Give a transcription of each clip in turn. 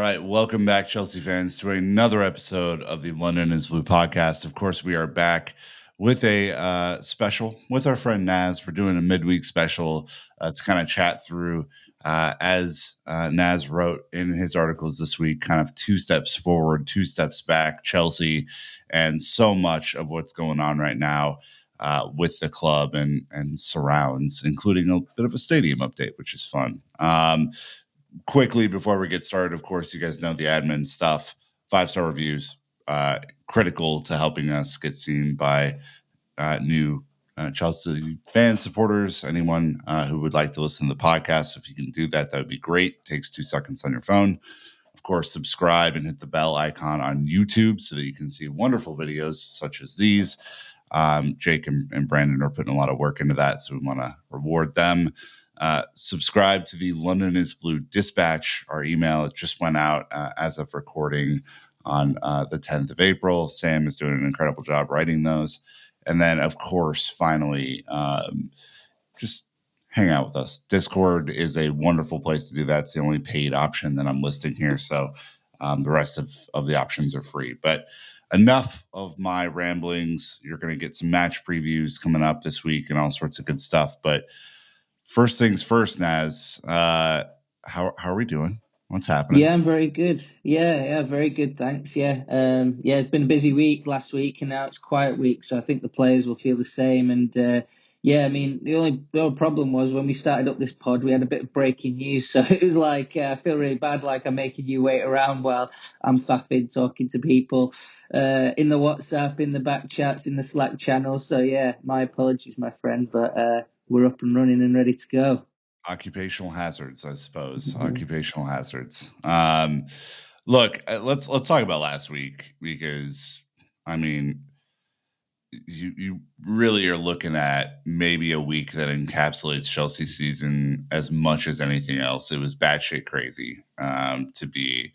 right, welcome back, Chelsea fans, to another episode of the London is Blue podcast. Of course, we are back with a special with our friend Naz. We're doing a midweek special to kind of chat through, as Naz wrote in his articles this week, kind of 2 steps forward, 2 steps back, Chelsea, and so much of what's going on right now with the club and surrounds, including a bit of a stadium update, which is fun. Quickly before we get started, of course, you guys know the admin stuff. 5-star reviews, critical to helping us get seen by new Chelsea fans, supporters, anyone who would like to listen to the podcast. If you can do that, that would be great. It takes 2 seconds on your phone. Of course, subscribe and hit the bell icon on YouTube so that you can see wonderful videos such as these. Jake and Brandon are putting a lot of work into that, so we want to reward them. Subscribe to the London is Blue Dispatch. Our email, it just went out as of recording on the 10th of April. Sam is doing an incredible job writing those. And then, of course, finally, just hang out with us. Discord is a wonderful place to do that. It's the only paid option that I'm listing here. So the rest of the options are free. But enough of my ramblings. You're going to get some match previews coming up this week and all sorts of good stuff. But first things first, Naz, how are we doing? What's happening? Yeah, I'm very good. Yeah, very good. Thanks. Yeah, it's been a busy week last week, and now it's a quiet week. So I think the players will feel the same. And I mean, the only problem was when we started up this pod, we had a bit of breaking news. So it was like I feel really bad, like I'm making you wait around while I'm faffing talking to people in the WhatsApp, in the back chats, in the Slack channel. So yeah, my apologies, my friend, but we're up and running and ready to go. Occupational hazards, I suppose. Mm-hmm. Occupational hazards. Look, let's talk about last week, because I mean, you really are looking at maybe a week that encapsulates Chelsea's season as much as anything else. It was batshit crazy, to be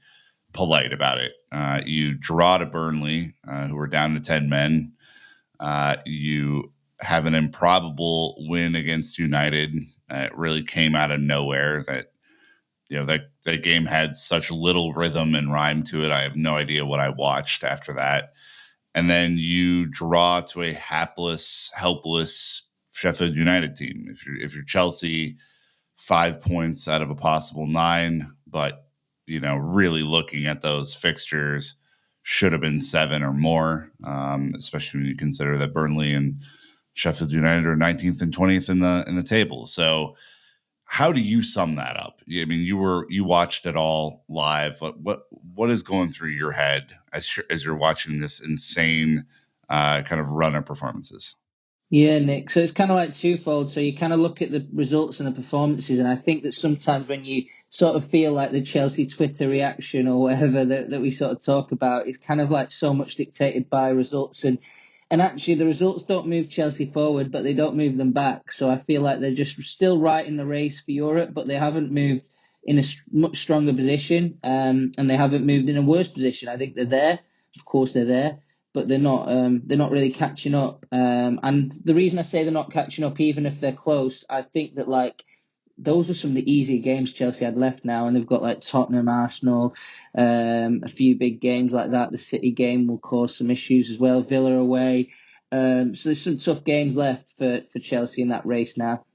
polite about it. You draw to Burnley, who were down to 10 men. You have an improbable win against United. It really came out of nowhere. That game had such little rhythm and rhyme to it. I have no idea what I watched after that. And then you draw to a hapless, helpless Sheffield United team. If you're Chelsea, 5 points out of a possible 9, but really looking at those fixtures, should have been 7 or more, especially when you consider that Burnley and Sheffield United are 19th and 20th in the table. So how do you sum that up? I mean, you watched it all live. What is going through your head as you're watching this insane kind of run of performances? Yeah, Nick. So it's kind of like twofold. So you kind of look at the results and the performances, and I think that sometimes when you sort of feel like the Chelsea Twitter reaction or whatever that we sort of talk about is kind of like so much dictated by results, and actually the results don't move Chelsea forward, but they don't move them back. So I feel like they're just still right in the race for Europe, but they haven't moved in a much stronger position, and they haven't moved in a worse position. I think they're there. Of course they're there, but they're not really catching up. And the reason I say they're not catching up, even if they're close, I think that like those are some of the easier games Chelsea had left now, and they've got like Tottenham, Arsenal, a few big games like that. The City game will cause some issues as well. Villa away. So there's some tough games left for Chelsea in that race now.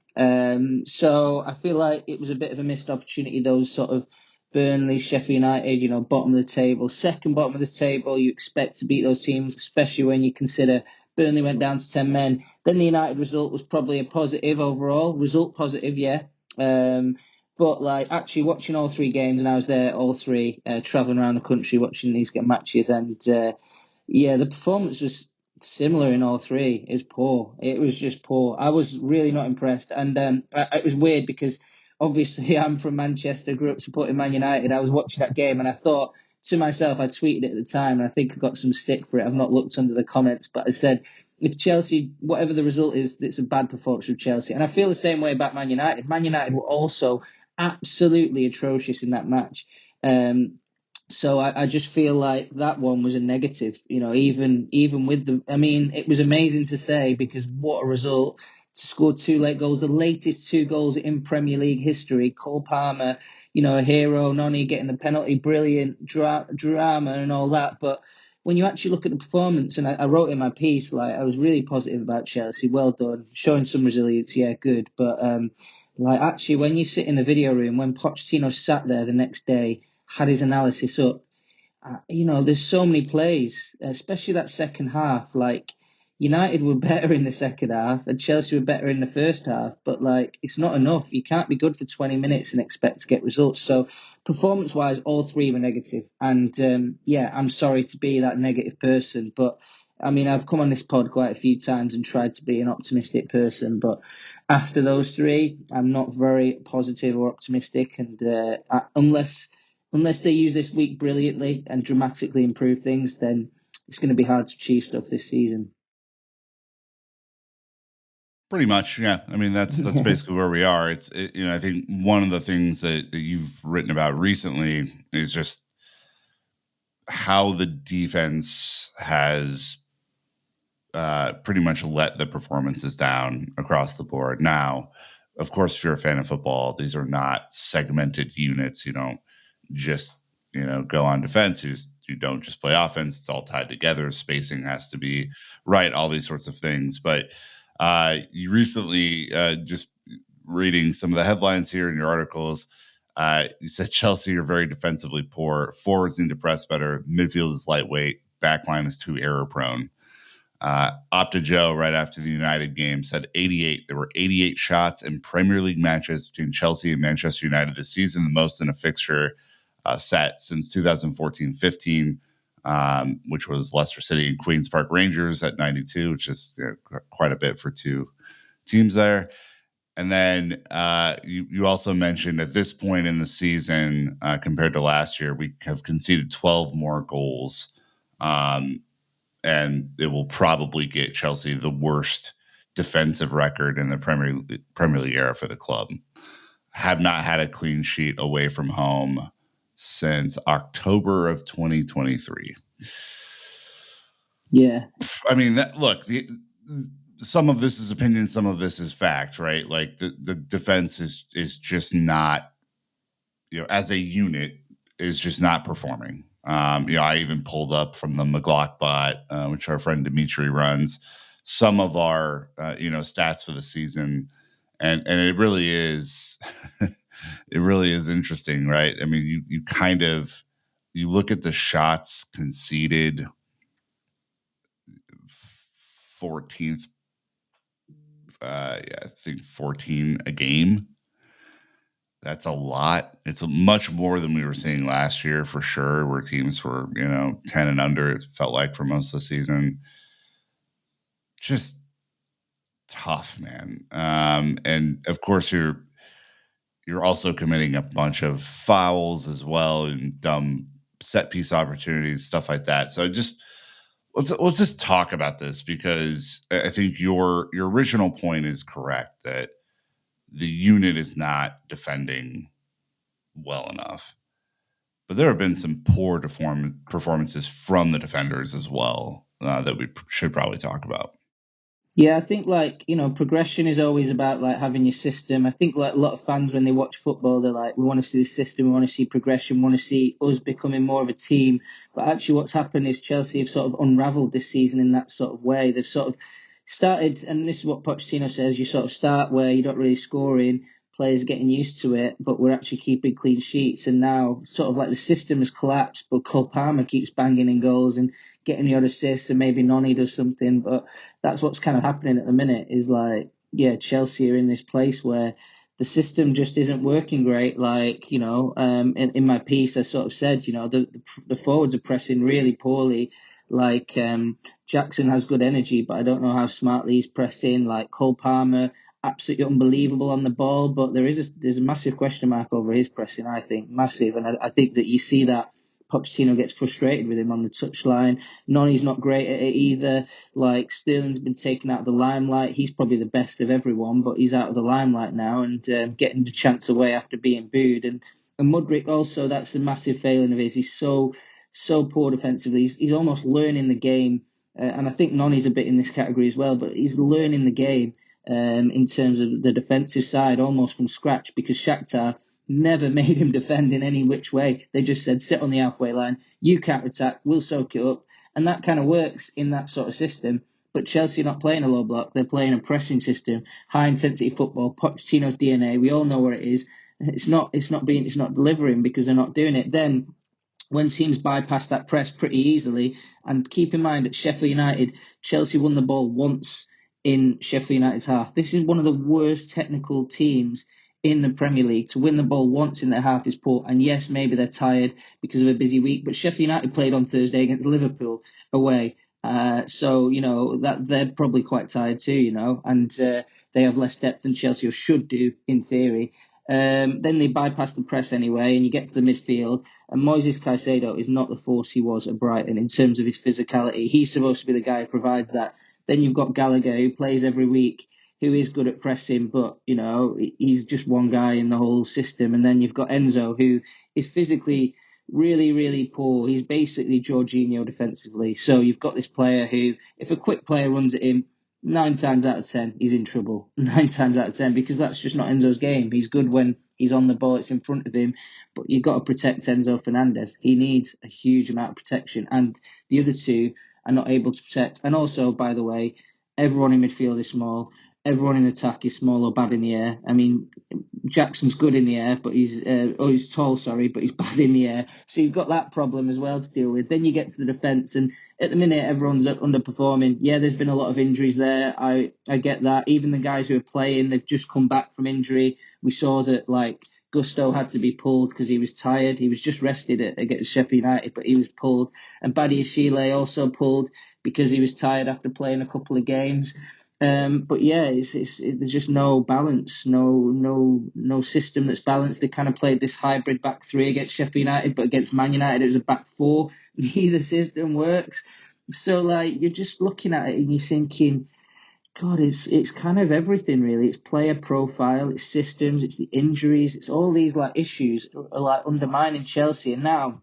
So I feel like it was a bit of a missed opportunity, those sort of Burnley, Sheffield United, bottom of the table, second bottom of the table. You expect to beat those teams, especially when you consider Burnley went down to 10 men. Then the United result was probably a positive overall. Result positive, yeah. But like actually watching all 3 games, and I was there all 3, traveling around the country watching these matches, and the performance was similar in all 3. It was poor. It was just poor. I was really not impressed, and it was weird because obviously I'm from Manchester, grew up supporting Man United. I was watching that game and I thought to myself, I tweeted it at the time, and I think I got some stick for it. I've not looked under the comments, but I said, if Chelsea, whatever the result is, it's a bad performance from Chelsea. And I feel the same way about Man United. Man United were also absolutely atrocious in that match. So I just feel like that one was a negative, even with it was amazing to say, because what a result to score 2 late goals, the latest 2 goals in Premier League history. Cole Palmer, a hero, Noni getting the penalty, brilliant drama and all that. But when you actually look at the performance, and I wrote in my piece, I was really positive about Chelsea. Well done, showing some resilience. Yeah, good. But actually, when you sit in the video room, when Pochettino sat there the next day, had his analysis up, there's so many plays, especially that second half. United were better in the second half and Chelsea were better in the first half, but it's not enough. You can't be good for 20 minutes and expect to get results. So performance-wise, all three were negative. And I'm sorry to be that negative person, but I mean, I've come on this pod quite a few times and tried to be an optimistic person, but after those three, I'm not very positive or optimistic. And unless they use this week brilliantly and dramatically improve things, then it's going to be hard to achieve stuff this season. Pretty much, yeah. I mean, that's basically where we are. I think one of the things that you've written about recently is just how the defense has pretty much let the performances down across the board. Now, of course, if you're a fan of football, these are not segmented units. You don't just go on defense. You don't just play offense. It's all tied together. Spacing has to be right. All these sorts of things, but. You recently, just reading some of the headlines here in your articles, you said Chelsea are very defensively poor. Forwards need to press better. Midfield is lightweight. Backline is too error prone. Opta Joe, right after the United game, said 88. There were 88 shots in Premier League matches between Chelsea and Manchester United this season, the most in a fixture set since 2014-15. Which was Leicester City and Queen's Park Rangers at 92, which is quite a bit for two teams there. And then you also mentioned at this point in the season, compared to last year, we have conceded 12 more goals. And it will probably get Chelsea the worst defensive record in the Premier League era for the club. Have not had a clean sheet away from home since October of 2023. Yeah. I mean, some of this is opinion, some of this is fact, right? Like the defense is just not, as a unit, is just not performing. I even pulled up from the McGlock bot, which our friend Dimitri runs, some of our, stats for the season. And it really is, it really is interesting, right? I mean, you look at the shots conceded, 14th, I think 14 a game. That's a lot. It's much more than we were seeing last year for sure, where teams were, 10 and under, it felt like for most of the season. Just tough, man. And of course you're also committing a bunch of fouls as well and dumb set piece opportunities, stuff like that. So let's just talk about this, because I think your original point is correct that the unit is not defending well enough. But there have been some poor performances from the defenders as well that we should probably talk about. Yeah, I think progression is always about having your system. I think a lot of fans, when they watch football, they're like, we want to see the system, we want to see progression, we want to see us becoming more of a team. But actually what's happened is Chelsea have sort of unraveled this season in that sort of way. They've sort of started, and this is what Pochettino says, you sort of start where you're not really scoring, players are getting used to it, but we're actually keeping clean sheets. And now sort of the system has collapsed, but Cole Palmer keeps banging in goals and getting the odd assists, and maybe Noni does something. But that's what's kind of happening at the minute is Chelsea are in this place where the system just isn't working great. In my piece, I sort of said, the forwards are pressing really poorly. Jackson has good energy, but I don't know how smartly he's pressing. Cole Palmer, absolutely unbelievable on the ball, but there's a massive question mark over his pressing, I think, massive. And I think that you see that Pochettino gets frustrated with him on the touchline. Noni's not great at it either. Sterling's been taken out of the limelight. He's probably the best of everyone, but he's out of the limelight now and getting the chance away after being booed. And Mudryk also, that's a massive failing of his. He's so poor defensively. He's almost learning the game. And I think Noni's a bit in this category as well, but he's learning the game. in terms of the defensive side, almost from scratch, because Shakhtar never made him defend in any which way. They just said, sit on the halfway line, you counter attack, we'll soak it up. And that kind of works in that sort of system. But Chelsea are not playing a low block. They're playing a pressing system, high intensity football, Pochettino's DNA. We all know what it is. It's not delivering because they're not doing it. Then when teams bypass that press pretty easily, and keep in mind at Sheffield United, Chelsea won the ball once in Sheffield United's half. This is one of the worst technical teams in the Premier League. To win the ball once in their half is poor. And yes, maybe they're tired because of a busy week, but Sheffield United played on Thursday against Liverpool away. So, that they're probably quite tired too, and they have less depth than Chelsea, or should do in theory. Then they bypass the press anyway, and you get to the midfield. And Moises Caicedo is not the force he was at Brighton in terms of his physicality. He's supposed to be the guy who provides that. Then you've got Gallagher, who plays every week, who is good at pressing, but, he's just one guy in the whole system. And then you've got Enzo, who is physically really, really poor. He's basically Jorginho defensively. So you've got this player who, if a quick player runs at him, 9 times out of 10, he's in trouble. 9 times out of 10, because that's just not Enzo's game. He's good when he's on the ball, it's in front of him, but you've got to protect Enzo Fernandez. He needs a huge amount of protection, and the other two are not able to protect. And also, by the way, everyone in midfield is small. Everyone in attack is small or bad in the air. I mean, Jackson's good in the air, but he's tall, but he's bad in the air. So you've got that problem as well to deal with. Then you get to the defence, and at the minute everyone's underperforming. Yeah, there's been a lot of injuries there. I get that. Even the guys who are playing, they've just come back from injury. We saw that Gusto had to be pulled because he was tired. He was just rested against Sheffield United, but he was pulled. And Badiashile also pulled because he was tired after playing a couple of games. But yeah, there's just no balance, no system that's balanced. They kind of played this hybrid back three against Sheffield United, but against Man United it was a back four. Neither system works. So you're just looking at it and you're thinking, God, it's kind of everything really. It's player profile, it's systems, it's the injuries, it's all these issues are undermining Chelsea. And now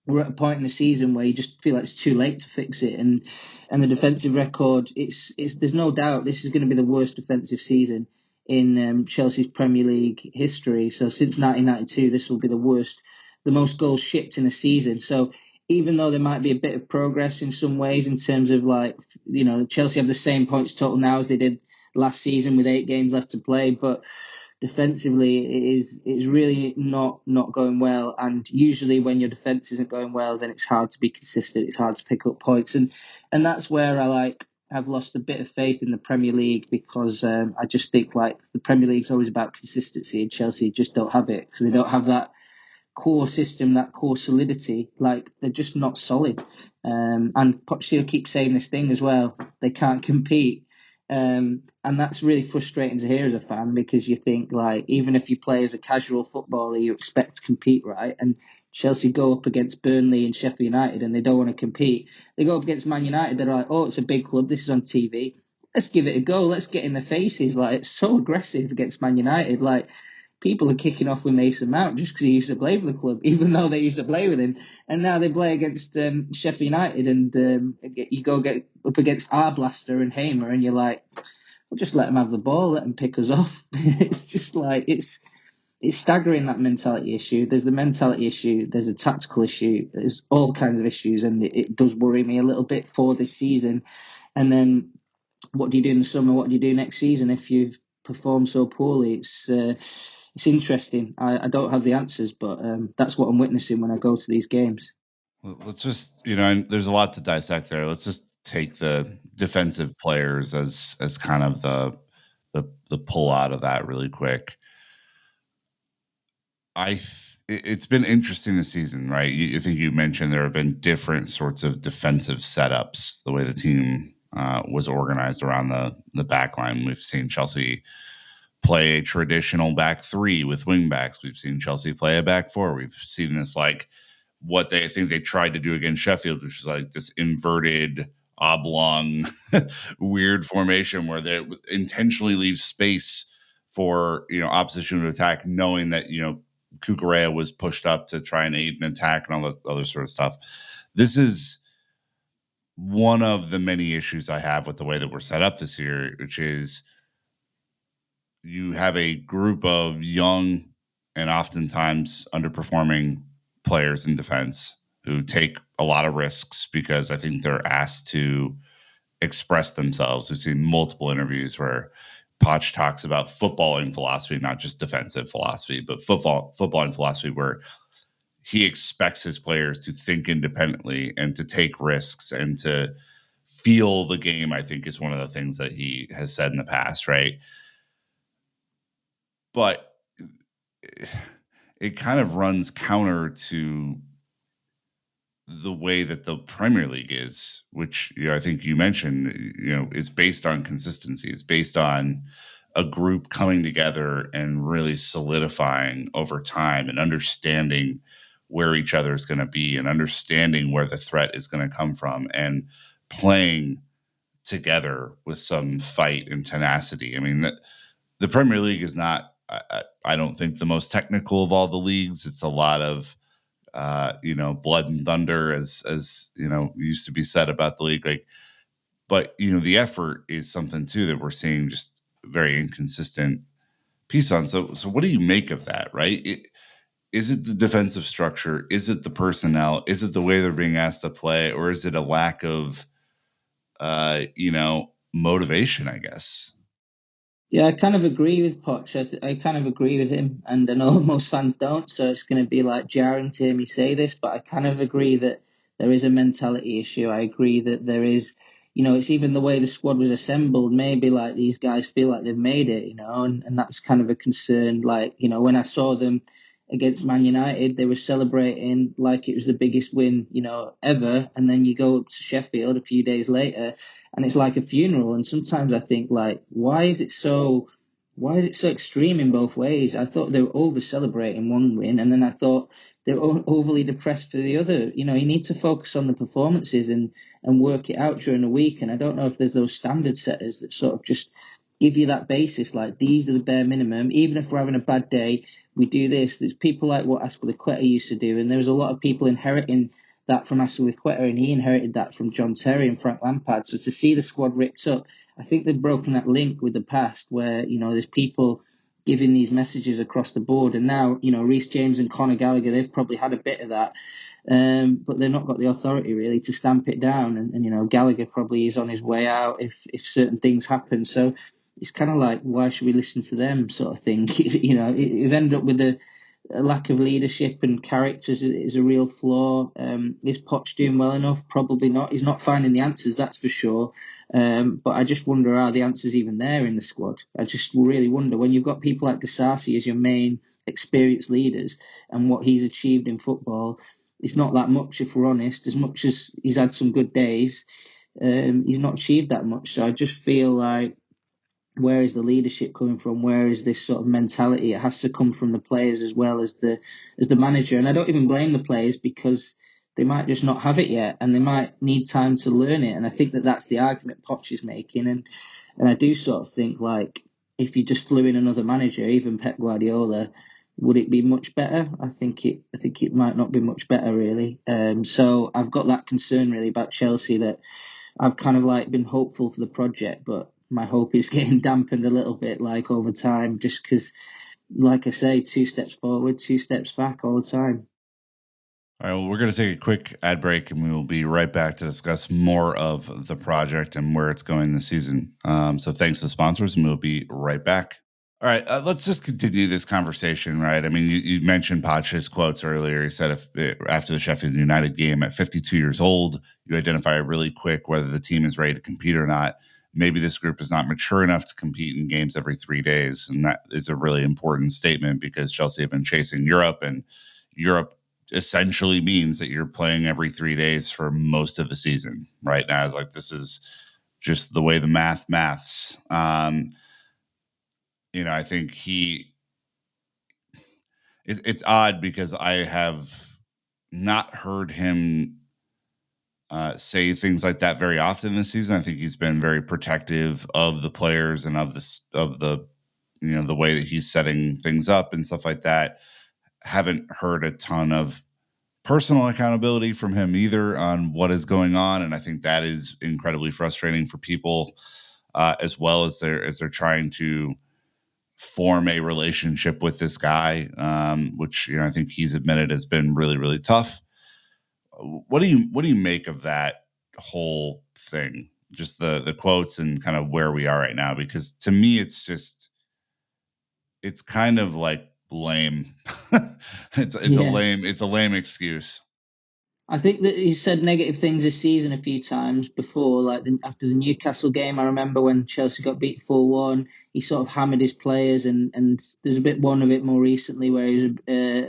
we're at a point in the season where you just feel like it's too late to fix it. And the defensive record, it's there's no doubt this is going to be the worst defensive season in Chelsea's Premier League history. So since 1992, this will be the most goals shipped in a season. So even though there might be a bit of progress in some ways in terms of Chelsea have the same points total now as they did last season with 8 games left to play, but defensively it's really not going well. And usually when your defense isn't going well, then it's hard to be consistent. It's hard to pick up points, and that's where I've lost a bit of faith in the Premier League, because I just think the Premier League's always about consistency, and Chelsea just don't have it because they don't have that core system, that core solidity. They're just not solid. And Pochettino keeps saying this thing as well, they can't compete. And that's really frustrating to hear as a fan, because you think even if you play as a casual footballer, you expect to compete, right? And Chelsea go up against Burnley and Sheffield United and they don't want to compete. They go up against Man United, they're like, oh, it's a big club, this is on TV, let's give it a go, let's get in their faces. It's so aggressive against Man United. People are kicking off with Mason Mount just because he used to play for the club, even though they used to play with him. And now they play against Sheffield United, and you go get up against Arblaster and Hamer, and you're like, well, just let them have the ball, let them pick us off. It's just it's staggering, that mentality issue. There's the mentality issue, there's a tactical issue, there's all kinds of issues, and it does worry me a little bit for this season. And then what do you do in the summer? What do you do next season if you've performed so poorly? It's interesting. I don't have the answers, but that's what I'm witnessing when I go to these games. Let's just, and there's a lot to dissect there. Let's just take the defensive players as kind of the pull out of that really quick. It's been interesting this season, right? I think you mentioned there have been different sorts of defensive setups, the way the team was organized around the back line. We've seen Chelsea play a traditional back three with wing backs. We've seen Chelsea play a back four. We've seen this what they think they tried to do against Sheffield, which is this inverted oblong weird formation where they intentionally leave space for opposition to attack, knowing that Kukurea was pushed up to try and aid an attack and all this other sort of stuff. This is one of the many issues I have with the way that we're set up this year, which is you have a group of young and oftentimes underperforming players in defense who take a lot of risks because I think they're asked to express themselves. We've seen multiple interviews where Poch talks about footballing philosophy, not just defensive philosophy, but footballing philosophy, where he expects his players to think independently and to take risks and to feel the game. I think is one of the things that he has said in the past, right? But it kind of runs counter to the way that the Premier League is, which I think you mentioned, is based on consistency. It's based on a group coming together and really solidifying over time and understanding where each other is going to be and understanding where the threat is going to come from and playing together with some fight and tenacity. I mean, the Premier League is not, I don't think, the most technical of all the leagues. It's a lot of blood and thunder, as used to be said about the league. Like, but the effort is something too that we're seeing just very inconsistent piece on. So what do you make of that? Right? Is it the defensive structure? Is it the personnel? Is it the way they're being asked to play, or is it a lack of motivation? I guess. Yeah, I kind of agree with Poch. I kind of agree with him, and I know most fans don't, so it's going to be like jarring to hear me say this, but I kind of agree that there is a mentality issue. I agree that there is, it's even the way the squad was assembled. Maybe like these guys feel like they've made it, and that's kind of a concern. Like, when I saw them against Man United, they were celebrating like it was the biggest win, ever, and then you go up to Sheffield a few days later and it's like a funeral. And sometimes I think, like, why is it so extreme in both ways? I thought they were over celebrating one win, and then I thought they were overly depressed for the other. You need to focus on the performances and work it out during the week. And I don't know if there's those standard setters that sort of just give you that basis, like these are the bare minimum. Even if we're having a bad day, we do this. There's people like what Aspilicueta used to do, and there was a lot of people inheriting that from Aspilicueta, and he inherited that from John Terry and Frank Lampard. So to see the squad ripped up, I think they've broken that link with the past where, there's people giving these messages across the board. And now, Reece James and Conor Gallagher, they've probably had a bit of that. But they've not got the authority really to stamp it down. And Gallagher probably is on his way out if certain things happen. So it's kind of like, why should we listen to them sort of thing? You've ended up with a lack of leadership and characters is a real flaw. Is Poch doing well enough? Probably not. He's not finding the answers, that's for sure. But I just wonder, are the answers even there in the squad? I just really wonder when you've got people like Disasi as your main experienced leaders and what he's achieved in football. It's not that much, if we're honest. As much as he's had some good days, he's not achieved that much. So I just feel like, where is the leadership coming from? Where is this sort of mentality? It has to come from the players as well as the manager. And I don't even blame the players because they might just not have it yet, and they might need time to learn it. And I think that that's the argument Poch is making. And I do sort of think, like, if you just flew in another manager, even Pep Guardiola, would it be much better? I think it might not be much better really. So I've got that concern really about Chelsea, that I've kind of like been hopeful for the project, but my hope is getting dampened a little bit, like, over time, just because, like I say, 2 steps forward, 2 steps back all the time. All right, well, we're going to take a quick ad break and we will be right back to discuss more of the project and where it's going this season. So thanks to the sponsors, and we'll be right back. All right, let's just continue this conversation, right? I mean, you mentioned Poch's quotes earlier. He said after the Sheffield United game at 52 years old, you identify really quick whether the team is ready to compete or not. Maybe this group is not mature enough to compete in games every 3 days. And that is a really important statement because Chelsea have been chasing Europe, and Europe essentially means that you're playing every 3 days for most of the season right now. It's like, this is just the way the maths. I think it's odd because I have not heard him say things like that very often this season. I think he's been very protective of the players and of the the way that he's setting things up and stuff like that. Haven't heard a ton of personal accountability from him either on what is going on, and I think that is incredibly frustrating for people, as well as they're trying to form a relationship with this guy, which I think he's admitted has been really, really tough. What do you make of that whole thing? Just the quotes and kind of where we are right now, because to me it's kind of like lame. Yeah. It's a lame excuse. I think that he said negative things this season a few times before, like after the Newcastle game. I remember when Chelsea got beat 4-1, he sort of hammered his players, and there's a bit one of it more recently where he was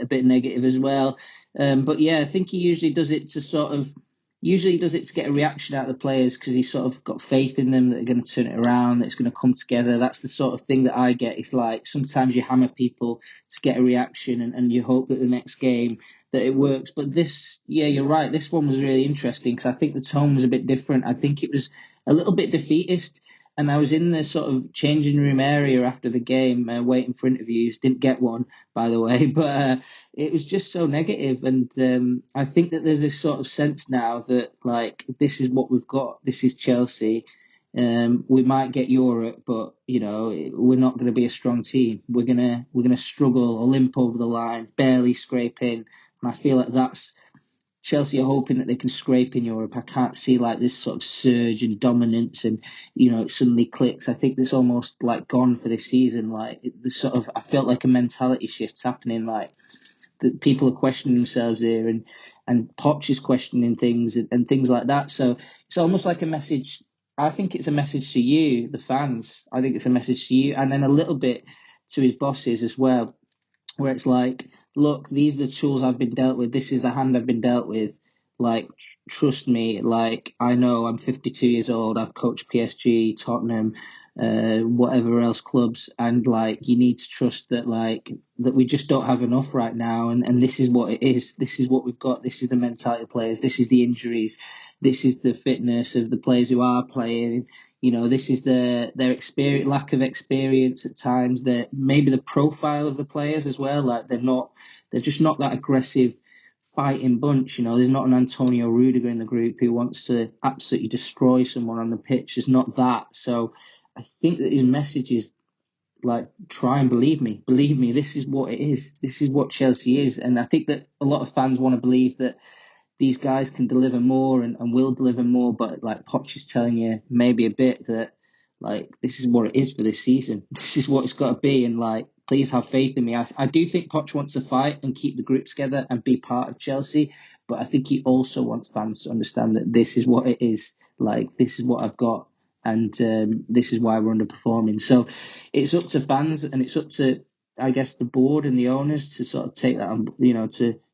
a bit negative as well. But yeah, I think he usually does it to get a reaction out of the players because he's sort of got faith in them that are going to turn it around, that it's going to come together. That's the sort of thing that I get. It's like sometimes you hammer people to get a reaction, and you hope that the next game that it works. But this, yeah, you're right. This one was really interesting because I think the tone was a bit different. I think it was a little bit defeatist. And I was in the sort of changing room area after the game, waiting for interviews. Didn't get one, by the way, but it was just so negative. And I think that there's this sort of sense now that like this is what we've got. This is Chelsea. We might get Europe, but we're not going to be a strong team. We're gonna struggle or limp over the line, barely scrape in. And I feel like that's Chelsea are hoping that they can scrape in Europe. I can't see like this sort of surge and dominance, and it suddenly clicks. I think it's almost like gone for this season. Like the sort of I felt like a mentality shift's happening. Like that people are questioning themselves here, and Poch is questioning things, and things like that. So it's almost like a message. I think it's a message to you, the fans. I think it's a message to you, and then a little bit to his bosses as well, where it's like, look, these are the tools I've been dealt with. This is the hand I've been dealt with. Like, trust me. Like, I know I'm 52 years old. I've coached PSG, Tottenham, whatever else clubs, and like, you need to trust that, like, that we just don't have enough right now. And this is what it is. This is what we've got. This is the mentality of players. This is the injuries. This is the fitness of the players who are playing. This is their experience, lack of experience at times. That maybe the profile of the players as well. Like they're just not that aggressive fighting bunch. There's not an Antonio Rudiger in the group who wants to absolutely destroy someone on the pitch. There's not that. So I think that his message is like, try and believe me. Believe me, this is what it is. This is what Chelsea is. And I think that a lot of fans want to believe that these guys can deliver more and will deliver more, but like Poch is telling you maybe a bit that like this is what it is for this season. This is what it's got to be, and like please have faith in me. I do think Poch wants to fight and keep the group together and be part of Chelsea, but I think he also wants fans to understand that this is what it is. Like this is what I've got, and this is why we're underperforming. So it's up to fans, and it's up to I guess the board and the owners to sort of take that on,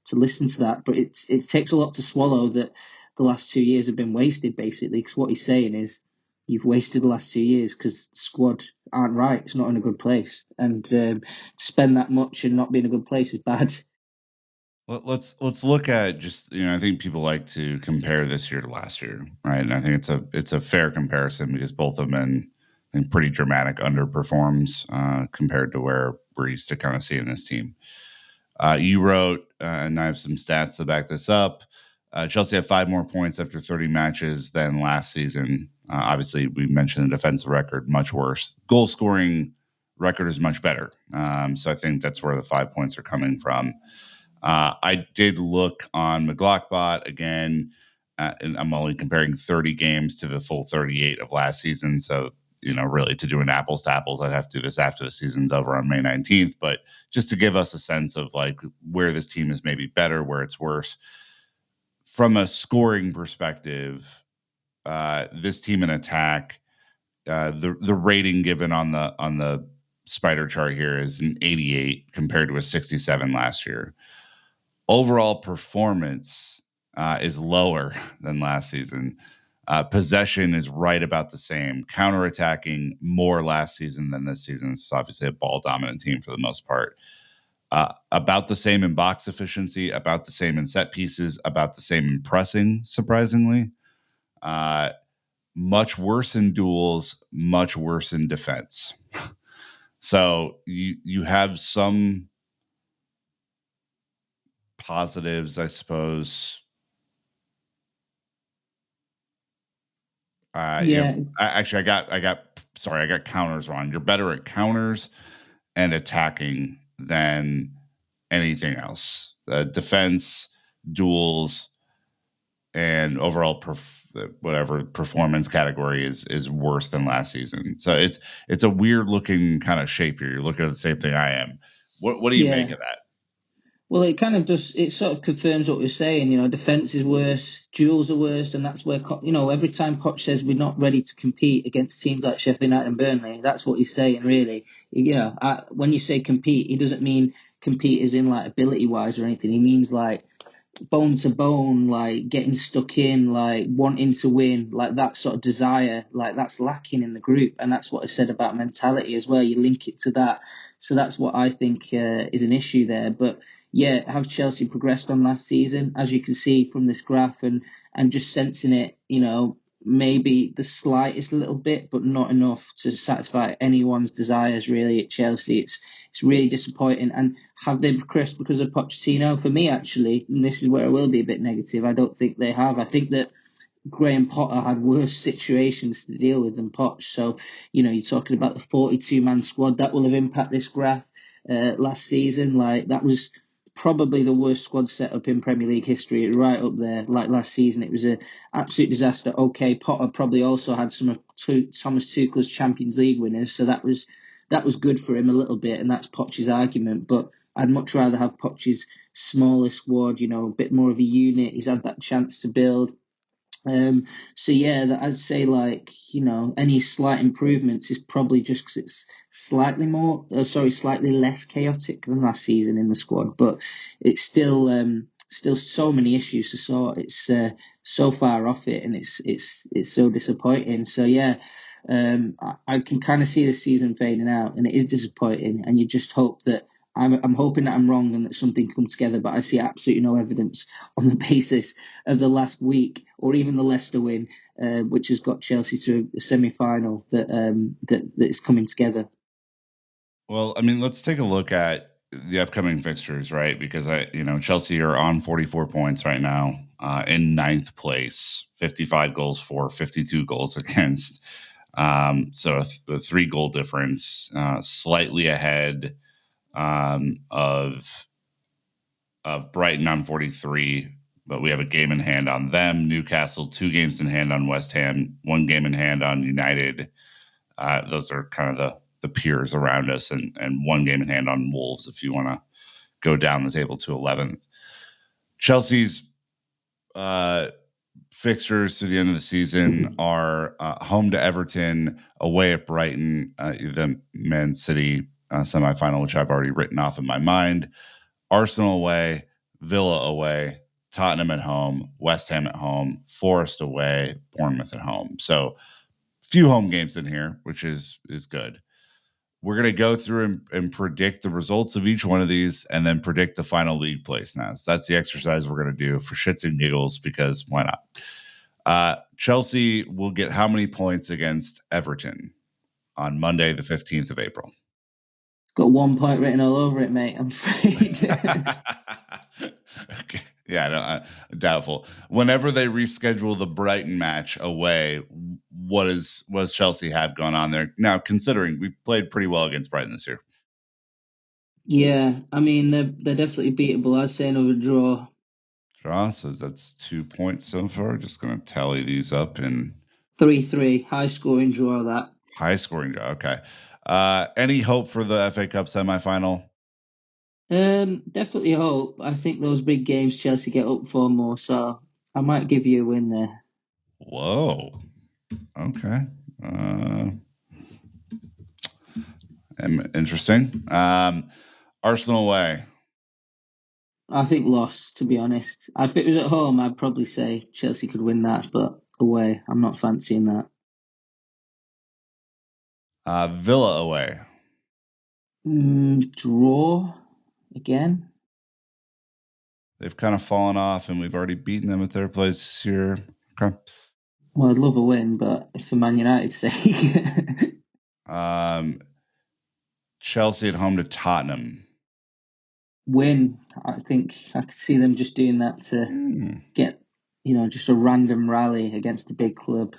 to listen to that. But it takes a lot to swallow that the last 2 years have been wasted, basically, because what he's saying is you've wasted the last 2 years because the squad aren't right. It's not in a good place. And to spend that much and not be in a good place is bad. Let's look at just I think people like to compare this year to last year, right? And I think it's a fair comparison because both of them been I think pretty dramatic underperforms compared to where we're used to kind of seeing this team. You wrote, and I have some stats to back this up. Chelsea had 5 more points after 30 matches than last season. Obviously, we mentioned the defensive record, much worse. Goal scoring record is much better. So I think that's where the 5 points are coming from. I did look on McGlockbot again, and I'm only comparing 30 games to the full 38 of last season. So, really to do an apples to apples, I'd have to do this after the season's over on May 19th. But just to give us a sense of like where this team is maybe better, where it's worse. From a scoring perspective, this team in attack, the rating given on the spider chart here is an 88 compared to a 67 last year. Overall performance is lower than last season. Possession is right about the same. Counterattacking more last season than this season. It's obviously a ball dominant team for the most part. About the same in box efficiency, about the same in set pieces, about the same in pressing, surprisingly. Uh, much worse in duels, much worse in defense. So you have some positives, I suppose. Yeah, Actually, I got counters wrong. You're better at counters and attacking than anything else. Defense, duels, and overall whatever performance category is worse than last season. So it's a weird looking kind of shape here. You're looking at the same thing I am. What do you make Yeah. of that? Well, it kind of does. It sort of confirms what we're saying. Defense is worse, duels are worse, and that's where every time Poch says we're not ready to compete against teams like Sheffield United and Burnley, that's what he's saying. Really, when you say compete, he doesn't mean compete as in like ability wise or anything. He means like bone to bone, like getting stuck in, like wanting to win, like that sort of desire, like that's lacking in the group. And that's what I said about mentality as well. You link it to that. So that's what I think is an issue there. But yeah, have Chelsea progressed on last season, as you can see from this graph, and just sensing it, maybe the slightest little bit, but not enough to satisfy anyone's desires really at Chelsea. It's really disappointing. And have they progressed because of Pochettino? For me, actually, and this is where I will be a bit negative, I don't think they have. I think that Graham Potter had worse situations to deal with than Poch. So, you're talking about the 42-man squad that will have impacted this graph last season. Like, that was probably the worst squad setup in Premier League history, right up there. Like last season, it was an absolute disaster. Okay, Potter probably also had some of Thomas Tuchel's Champions League winners, so that was good for him a little bit, and that's Poch's argument. But I'd much rather have Poch's smaller squad, a bit more of a unit. He's had that chance to build. So yeah, I'd say like any slight improvements is probably just because it's slightly less chaotic than last season in the squad, but it's still so many issues to sort. It's so far off it, and it's so disappointing. So yeah, I can kind of see the season fading out, and it is disappointing. And you just hope that I'm hoping that I'm wrong and that something comes together, but I see absolutely no evidence on the basis of the last week or even the Leicester win, which has got Chelsea to a semi-final that is coming together. Well, I mean, let's take a look at the upcoming fixtures, right? Because Chelsea are on 44 points right now, in ninth place, 55 goals for, 52 goals against. So a 3-goal difference, slightly ahead of Brighton on 43, but we have a game in hand on them. Newcastle, 2 games in hand on West Ham, 1 game in hand on United. Those are kind of the peers around us, and 1 game in hand on Wolves if you want to go down the table to 11th. Chelsea's fixtures to the end of the season are home to Everton, away at Brighton, the Man City semifinal, which I've already written off in my mind. Arsenal away, Villa away, Tottenham at home, West Ham at home, Forest away, Bournemouth at home. So few home games in here, which is good. We're going to go through and predict the results of each one of these and then predict the final league place now. So that's the exercise we're going to do for shits and giggles because why not? Chelsea will get how many points against Everton on Monday, the 15th of April? Got 1 point written all over it, mate. I'm afraid. Okay. Yeah, no, doubtful. Whenever they reschedule the Brighton match away, what does Chelsea have going on there? Now, considering we've played pretty well against Brighton this year. Yeah, I mean they're definitely beatable. I'd say another draw. Draw, so that's 2 points so far. Just going to tally these up in 3-3, high scoring draw that. high scoring draw. Okay. Any hope for the FA Cup semifinal? Definitely hope. I think those big games Chelsea get up for more, so I might give you a win there. Whoa. Okay. Interesting. Arsenal away. I think loss, to be honest. If it was at home, I'd probably say Chelsea could win that, but away, I'm not fancying that. Villa away. Draw again. They've kind of fallen off, and we've already beaten them at their place this year. Okay. Well, I'd love a win, but for Man United's sake. Chelsea at home to Tottenham. Win. I think I could see them just doing that to get, just a random rally against a big club.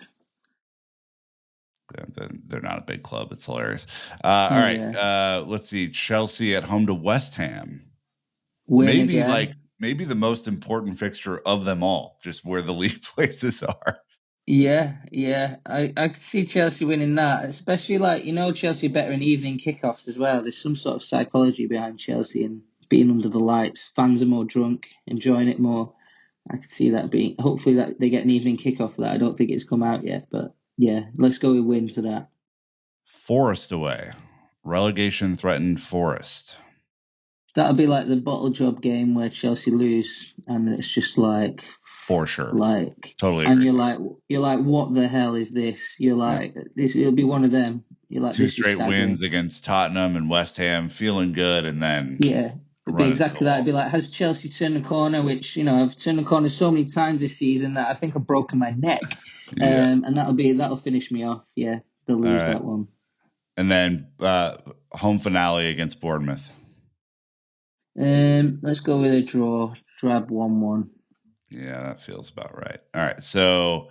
They're not a big club. It's hilarious. All right. Yeah. Let's see. Chelsea at home to West Ham. Win Maybe again. maybe the most important fixture of them all, just where the league places are. Yeah, yeah. I could see Chelsea winning that, especially Chelsea better in evening kickoffs as well. There's some sort of psychology behind Chelsea and being under the lights. Fans are more drunk, enjoying it more. I could see that being, hopefully that they get an evening kickoff for that. I don't think it's come out yet, but yeah, let's go with win for that. Forest away. Relegation threatened Forest. That'll be like the bottle job game where Chelsea lose, and it's just For sure. like, Totally and agree. you're like, what the hell is this? You're like, this. It'll be one of them. You're like, Two this is straight staggering. wins against Tottenham and West Ham, feeling good, and then Yeah, it'd be exactly that. It'd be like, has Chelsea turned the corner? Which I've turned the corner so many times this season that I think I've broken my neck. Yeah. And that'll finish me off. Yeah, they'll lose that one. And then home finale against Bournemouth. Let's go with a draw. Drab 1-1. Yeah, that feels about right. All right, so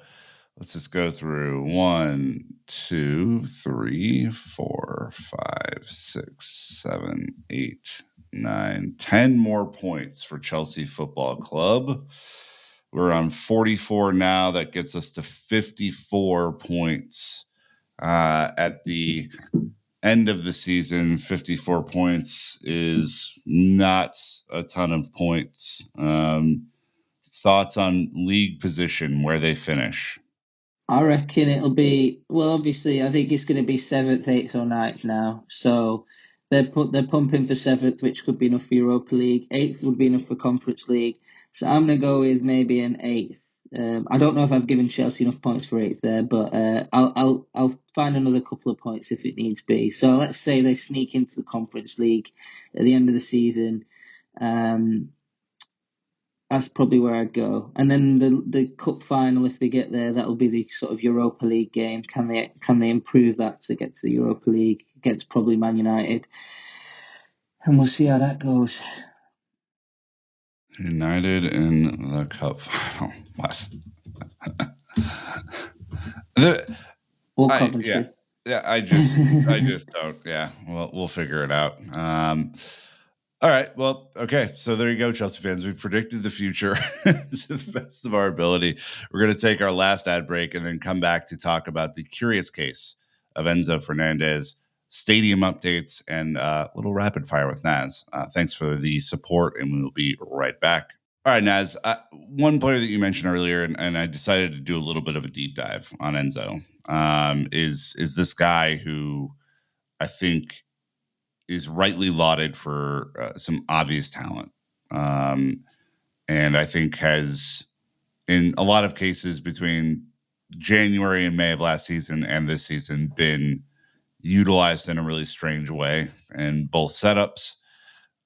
let's just go through 1, 2, 3, 4, 5, 6, 7, 8, 9, 10 more points for Chelsea Football Club. We're on 44 now. That gets us to 54 points at the end of the season. 54 points is not a ton of points. Thoughts on league position, where they finish? I reckon it'll be, well, obviously, I think it's going to be 7th, 8th, or 9th now. So they're pumping for 7th, which could be enough for Europa League. 8th would be enough for Conference League. So I'm going to go with maybe an 8th. I don't know if I've given Chelsea enough points for 8th there, but I'll find another couple of points if it needs be. So let's say they sneak into the Conference League at the end of the season. That's probably where I'd go. And then the cup final, if they get there, that'll be the sort of Europa League game. Can they improve that to get to the Europa League against probably Man United? And we'll see how that goes. United in the cup final. What? Or Coventry. I just don't. Yeah, we'll figure it out. All right. Well, okay. So there you go, Chelsea fans. We predicted the future to the best of our ability. We're going to take our last ad break and then come back to talk about the curious case of Enzo Fernandez, stadium updates, and a little rapid fire with Naz. Thanks for the support, and we'll be right back. All right, Naz. One player that you mentioned earlier, and I decided to do a little bit of a deep dive on Enzo, is this guy who I think is rightly lauded for some obvious talent. And I think has, in a lot of cases between January and May of last season and this season, been utilized in a really strange way in both setups.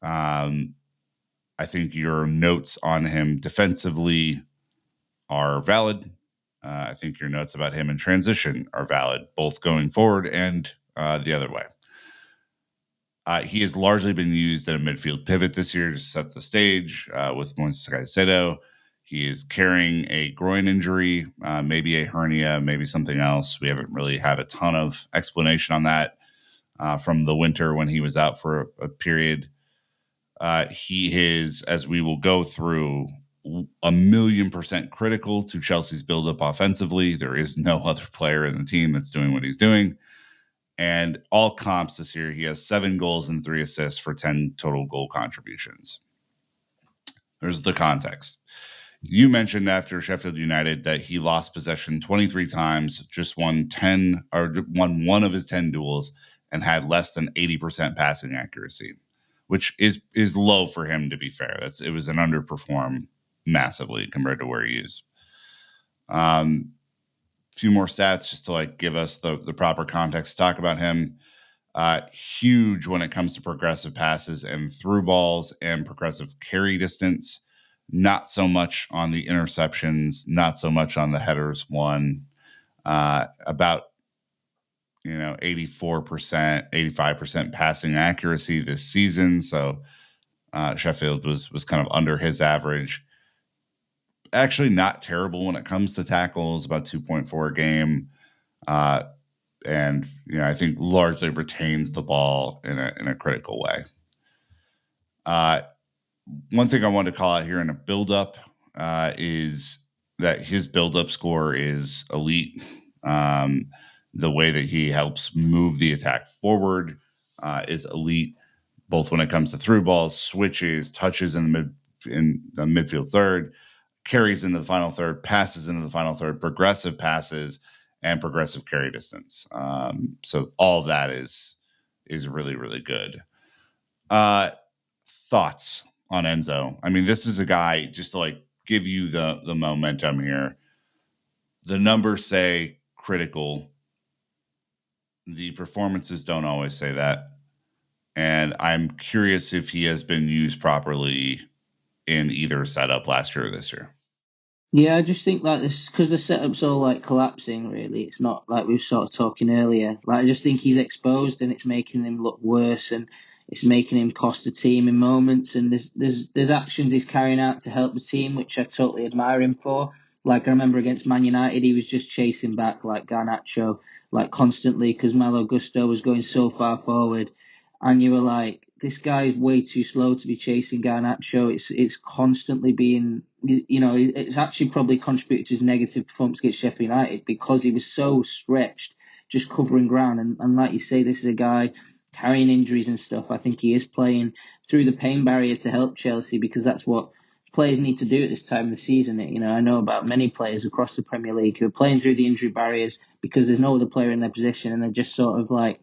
I think your notes on him defensively are valid. I think your notes about him in transition are valid, both going forward and the other way. He has largely been used at a midfield pivot this year to set the stage with Moises Caicedo. He is carrying a groin injury, maybe a hernia, maybe something else. We haven't really had a ton of explanation on that from the winter when he was out for a period. He is, as we will go through, 1,000,000% critical to Chelsea's buildup offensively. There is no other player in the team that's doing what he's doing. And all comps this year, he has 7 goals and 3 assists for 10 total goal contributions. There's the context. You mentioned after Sheffield United that he lost possession 23 times, just won one of his 10 duels, and had less than 80% passing accuracy, which is low for him, to be fair. It was an underperform massively compared to where he is. Few more stats just to give us the proper context to talk about him. Huge when it comes to progressive passes and through balls and progressive carry distance. Not so much on the interceptions, not so much on the headers won. About 84%, 85% passing accuracy this season. So Sheffield was kind of under his average. Actually not terrible when it comes to tackles, about 2.4 a game. and I think largely retains the ball in a critical way. One thing I wanted to call out here in a build-up is that his build-up score is elite. The way that he helps move the attack forward is elite, both when it comes to through balls, switches, touches in the midfield third, carries into the final third, passes into the final third, progressive passes, and progressive carry distance. So all of that is really, really good. Thoughts on Enzo? I mean, this is a guy, just to like give you the momentum here. The numbers say critical. The performances don't always say that. And I'm curious if he has been used properly in either setup last year or this year. Yeah, I just think like this because the setup's all like collapsing. Really, it's not like we were sort of talking earlier. Like I just think he's exposed, and it's making him look worse, and it's making him cost the team in moments. And there's actions he's carrying out to help the team, which I totally admire him for. Like I remember against Man United, he was just chasing back like Garnacho, like constantly because Malo Gusto was going so far forward, and you were like, this guy is way too slow to be chasing Garnacho. It's constantly being, it's actually probably contributed to his negative performance against Sheffield United because he was so stretched, just covering ground. And like you say, this is a guy carrying injuries and stuff. I think he is playing through the pain barrier to help Chelsea because that's what players need to do at this time of the season. I know about many players across the Premier League who are playing through the injury barriers because there's no other player in their position and they're just sort of like,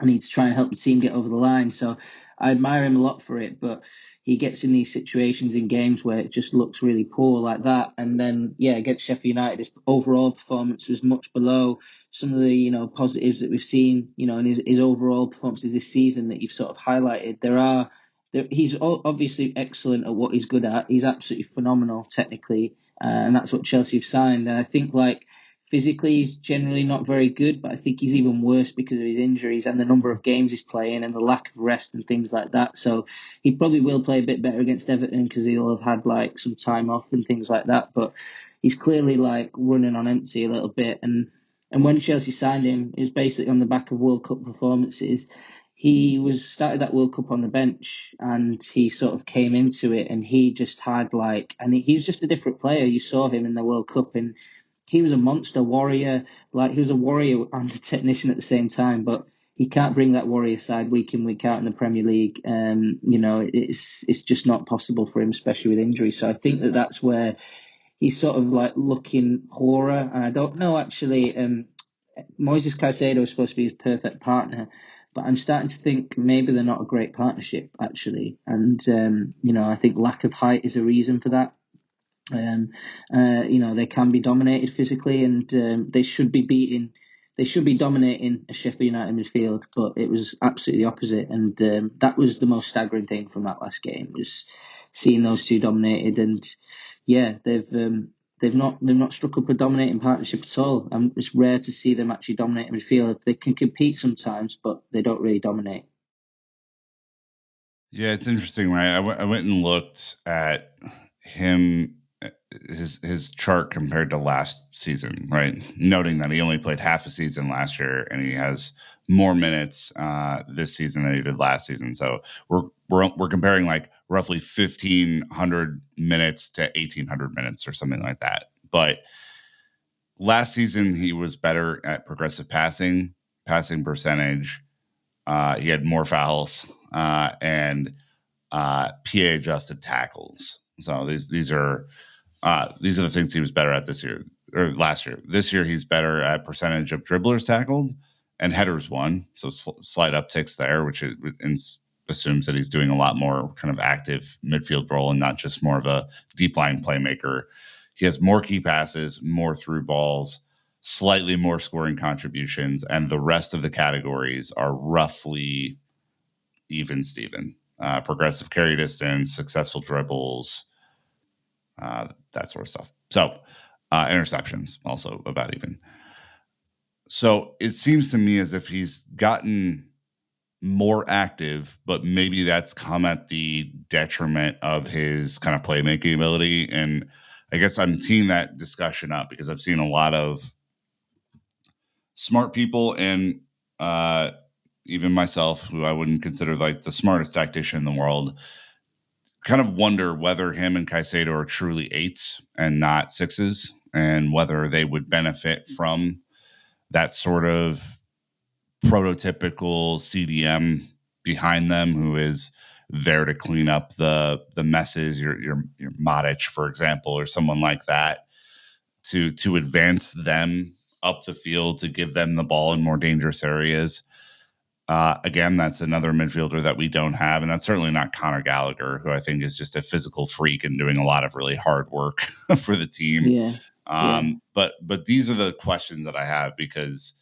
I need to try and help the team get over the line. So I admire him a lot for it, but he gets in these situations in games where it just looks really poor like that. And then, yeah, against Sheffield United, his overall performance was much below some of the, positives that we've seen, in his overall performances this season that you've sort of highlighted. He's obviously excellent at what he's good at. He's absolutely phenomenal technically, and that's what Chelsea have signed. And I think physically, he's generally not very good, but I think he's even worse because of his injuries and the number of games he's playing and the lack of rest and things like that. So he probably will play a bit better against Everton because he'll have had some time off and things like that. But he's clearly running on empty a little bit. And when Chelsea signed him, it's basically on the back of World Cup performances. He started that World Cup on the bench and he sort of came into it and he just had he's just a different player. You saw him in the World Cup and he was a monster warrior. He was a warrior and a technician at the same time, but he can't bring that warrior side week in, week out in the Premier League. It's just not possible for him, especially with injury. So I think that's where he's sort of looking poorer. And I don't know, actually, Moises Caicedo is supposed to be his perfect partner, but I'm starting to think maybe they're not a great partnership, actually. And, I think lack of height is a reason for that. They can be dominated physically, and they should be dominating a Sheffield United midfield, but it was absolutely the opposite, and that was the most staggering thing from that last game was seeing those two dominated, and yeah, they've not struck up a dominating partnership at all. It's rare to see them actually dominate a midfield. They can compete sometimes, but they don't really dominate. Yeah, it's interesting, right? I went and looked at him, his chart compared to last season, right? Noting that he only played half a season last year, and he has more minutes this season than he did last season. So we're comparing roughly 1,500 minutes to 1,800 minutes or something like that. But last season he was better at progressive passing percentage. He had more fouls and PA adjusted tackles. So these are the things he was better at this year or last year. This year he's better at percentage of dribblers tackled and headers won. So slight upticks there, which assumes that he's doing a lot more kind of active midfield role and not just more of a deep line playmaker. He has more key passes, more through balls, slightly more scoring contributions, and the rest of the categories are roughly even Steven. Progressive carry distance, successful dribbles, that sort of stuff. So interceptions also about even. So it seems to me as if he's gotten more active, but maybe that's come at the detriment of his kind of playmaking ability. And I guess I'm teeing that discussion up because I've seen a lot of smart people and even myself, who I wouldn't consider like the smartest tactician in the world, kind of wonder whether him and Caicedo are truly eights and not sixes, and whether they would benefit from that sort of prototypical CDM behind them, who is there to clean up the messes. Your Modic, for example, or someone like that, to advance them up the field, to give them the ball in more dangerous areas. Again, that's another midfielder that we don't have, and that's certainly not Conor Gallagher, who I think is just a physical freak and doing a lot of really hard work for the team. Yeah, yeah. But these are the questions that I have, because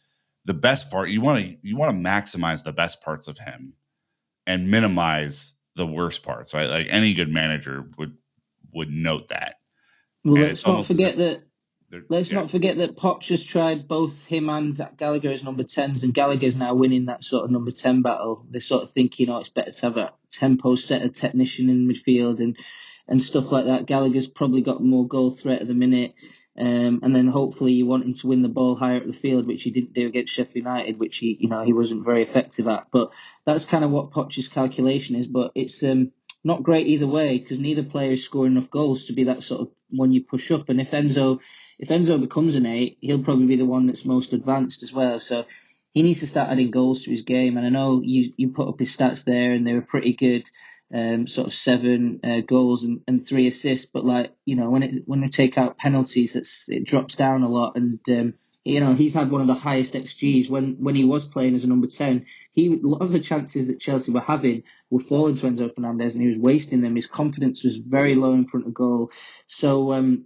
the best part, you want to maximize the best parts of him and minimize the worst parts, right? Like any good manager would note that, Well, and it's almost as if let's yeah, not forget that Poch has tried both him and Gallagher as number 10s, and Gallagher's now winning that sort of number 10 battle. They're sort of thinking, it's better to have a tempo setter technician in midfield and stuff like that. Gallagher's probably got more goal threat at the minute. And then hopefully you want him to win the ball higher up the field, which he didn't do against Sheffield United, which he wasn't very effective at. But that's kind of what Poch's calculation is. But it's not great either way, because neither player is scoring enough goals to be that sort of one you push up. And if Enzo becomes an 8, he'll probably be the one that's most advanced as well. So he needs to start adding goals to his game. And I know you put up his stats there, and they were pretty good, sort of 7 goals and 3 assists. But when we take out penalties, it drops down a lot. And he's had one of the highest XGs when he was playing as a number 10. A lot of the chances that Chelsea were having were falling to Enzo Fernandez, and he was wasting them. His confidence was very low in front of goal. So